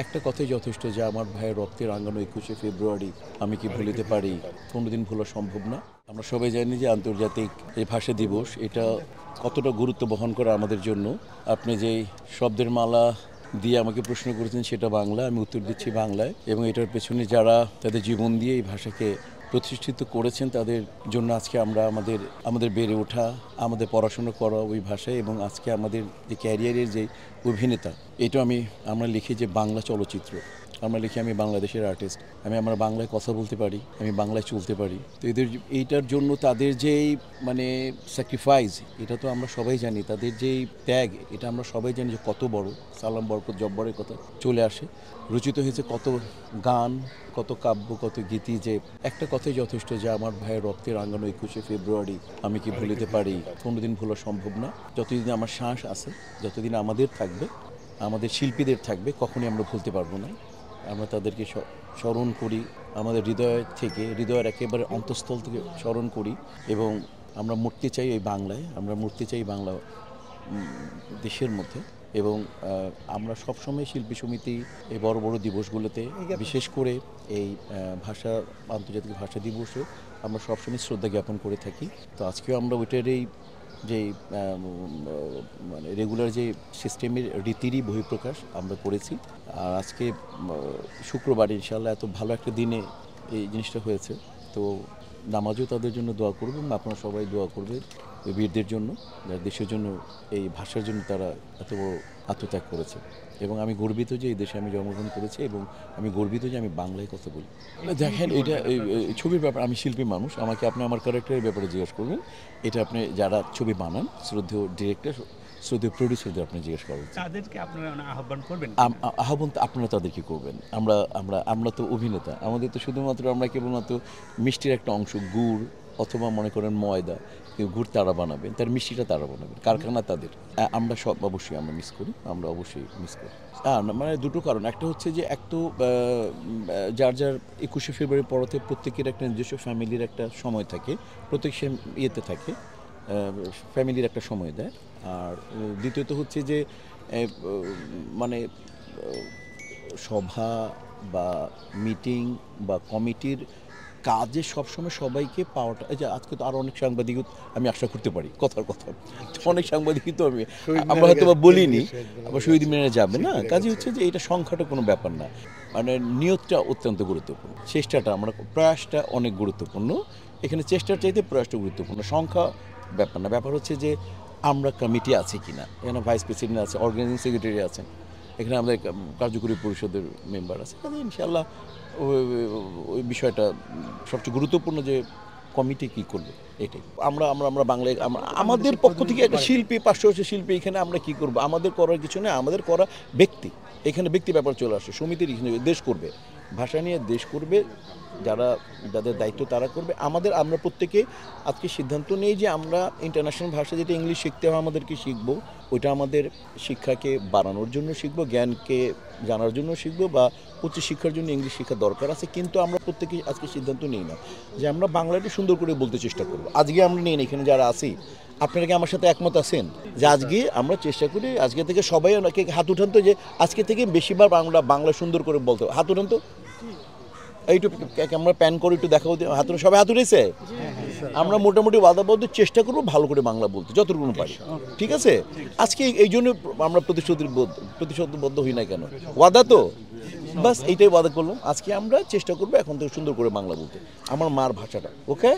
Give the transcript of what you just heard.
একটা কথাই যথেষ্ট যে আমার ভাইয়ের রক্তের রাঙানো 21শে ফেব্রুয়ারি আমি কি ভুলিতে পারি? কোনোদিন ভোলা সম্ভব না। আমরা সবাই জানি যে আন্তর্জাতিক এই ভাষা দিবস এটা কতটা গুরুত্ব বহন করে আমাদের জন্য। আপনি যেই শব্দের মালা দিয়ে আমাকে প্রশ্ন করেছেন সেটা বাংলা, আমি উত্তর দিচ্ছি বাংলায়, এবং এটার পেছনে যারা তাদের জীবন দিয়ে এই ভাষাকে প্রতিষ্ঠিত করেছেন তাদের জন্য আজকে আমরা আমাদের বেড়ে ওঠা, আমাদের পড়াশোনা করা ওই ভাষায়, এবং আজকে আমাদের যে ক্যারিয়ারের যে অভিনেতা, এটা আমরা লিখি যে বাংলা চলচ্চিত্র, আমরা লিখি আমি বাংলাদেশের আর্টিস্ট, আমরা বাংলায় কথা বলতে পারি, আমি বাংলায় চলতে পারি। তো এইটার জন্য তাদের যেই স্যাক্রিফাইস, এটা তো আমরা সবাই জানি, তাদের যেই ত্যাগ এটা আমরা সবাই জানি যে কত বড়। সালাম বরকত জব্বরের কথা চলে আসে, রচিত হয়েছে কত গান, কত কাব্য, কত গীতি, যে একটা কথাই যথেষ্ট যে আমার ভাইয়ের রক্তের রাঙানো 21শে ফেব্রুয়ারি আমি কি ভুলিতে পারি? কোনোদিন ভোলা সম্ভব না। যতদিন আমার শ্বাস আছে, যতদিন আমাদের থাকবে, আমাদের শিল্পীদের থাকবে, কখনই আমরা ভুলতে পারবো না। আমরা তাদেরকে স্মরণ করি, আমাদের হৃদয়ের একেবারে অন্তঃস্থল থেকে স্মরণ করি, এবং আমরা মরতে চাই এই বাংলায়, আমরা মরতে চাই বাংলা দেশের মধ্যে। এবং আমরা সবসময় শিল্পী সমিতি এই বড় বড় দিবসগুলোতে, বিশেষ করে এই আন্তর্জাতিক ভাষা দিবসে আমরা সবসময় শ্রদ্ধা জ্ঞাপন করে থাকি। তো আজকেও আমরা ওইটারই যে রেগুলার যে সিস্টেমের রীতিরই বহিঃপ্রকাশ আমরা করেছি। আর আজকে শুক্রবার ইনশাআল্লাহ এত ভালো একটা দিনে এই জিনিসটা হয়েছে, তো নামাজও তাদের জন্য দোয়া করব, এবং আপনারা সবাই দোয়া করবেন এই বীরদের জন্য, যারা দেশের জন্য, এই ভাষার জন্য তারা এত বড় আত্মত্যাগ করেছে। এবং আমি গর্বিত যে এই দেশে আমি জন্মগ্রহণ করেছি, এবং আমি গর্বিত যে আমি বাংলায় কথা বলি। দেখেন, এটা ছবির ব্যাপার, আমি শিল্পী মানুষ, আমাকে আপনি আমার ক্যারেক্টারের ব্যাপারে জিজ্ঞেস করবেন। এটা আপনি যারা ছবি বানান, শ্রদ্ধেয় ডিরেক্টর, শ্রদ্ধেয় প্রডিউসারদের আপনি জিজ্ঞেস করবেন, তাদেরকে আপনারা আহ্বান করবেন। আহ্বান তো আপনারা তাদেরকে করবেন। আমরা তো অভিনেতা, আমাদের তো শুধুমাত্র আমরা কেবলমাত্র মিষ্টির একটা অংশ, গুড় অথবা মনে করেন ময়দা, গুড় তারা বানাবেন, তার মিষ্টিটা তারা বানাবেন, কারখানা তাদের। আমরা সব অবশ্যই আমরা মিস করি, আমরা অবশ্যই মিস করি। মানে দুটো কারণ, একটা হচ্ছে যে যার 21শে ফেব্রুয়ারি পড়াতে প্রত্যেকের একটা নিজস্ব ফ্যামিলির একটা সময় থাকে, প্রত্যেক সে ইয়েতে থাকে, ফ্যামিলির একটা সময় দেয়। আর দ্বিতীয়ত হচ্ছে যে মানে সভা বা মিটিং বা কমিটির কাজে সবসময় সবাইকে পাওয়াটা, এই যে আজকে তো আরও অনেক সাংবাদিকও আমি আশা করতে পারি, কথার কথা অনেক সাংবাদিকই তো আমরা হয়তো বা বলিনি, আবার শহীদ মিনারে যাবে না, কাজে হচ্ছে যে এটা সংখ্যাটা কোনো ব্যাপার না, মানে নিয়তটা অত্যন্ত গুরুত্বপূর্ণ, চেষ্টাটা, প্রয়াসটা অনেক গুরুত্বপূর্ণ। এখানে চেষ্টার চাইতে প্রয়াসটা গুরুত্বপূর্ণ, সংখ্যা ব্যাপার না। ব্যাপার হচ্ছে যে আমরা কমিটি আছি কিনা, এখানে ভাইস প্রেসিডেন্ট আছে, অর্গানাইজিং সেক্রেটারি আছেন, এখানে আমাদের কার্যকরী পরিষদের মেম্বার আছে, তাহলে ইনশাআল্লাহ ওই বিষয়টা সবচেয়ে গুরুত্বপূর্ণ যে কমিটি কী করবে এটাই। আমরা বাংলায় আমাদের পক্ষ থেকে একটা শিল্পী, 500 শিল্পী, এখানে আমরা কি করব? আমাদের করার কিছু নেই, আমাদের করা ব্যক্তি, এখানে ব্যক্তি ব্যাপার চলে আসে। সমিতির এখানে দেশ করবে, ভাষা নিয়ে দেশ করবে, যাদের দায়িত্ব তারা করবে। আমরা প্রত্যেকে আজকে সিদ্ধান্ত নেই যে আমরা ইন্টারন্যাশনাল ভাষা, যেটা ইংলিশ শিখতে হয় আমাদেরকে শিখবো, ওইটা আমাদের শিক্ষাকে বাড়ানোর জন্য শিখবো, জ্ঞানকে জানার জন্য শিখবো, বা উচ্চ শিক্ষার জন্য ইংলিশ শিক্ষা দরকার আছে। কিন্তু আমরা প্রত্যেকে আজকে সিদ্ধান্ত নিই না যে আমরা বাংলাটা সুন্দর করে বলতে চেষ্টা করবো। আজকে আমরা নিই না, এখানে যারা আছি আপনারা কি আমার সাথে একমত আছেন যে আজকে আমরা চেষ্টা করি, আজকে থেকে সবাই ওনাকে হাত উঠান তো, যে আজকে থেকে বেশিবার বাংলা সুন্দর করে বলতে, হাত উঠান তো, এইটু আমরা প্যান করে একটু দেখাবো, হাত সবাই হাত উঠেছে। আমরা মোটামুটি ওয়াদাবদ্ধ চেষ্টা করবো ভালো করে বাংলা বলতে যতটুকু পারি, ঠিক আছে? আজকে এই জন্য আমরা প্রতিশ্রুতিবদ্ধ হই না কেন, ওয়াদা তো, বাস এইটাই ওয়াদা করলাম। আজকে আমরা চেষ্টা করবো এখন থেকে সুন্দর করে বাংলা বলতে, আমার মার ভাষাটা। ওকে।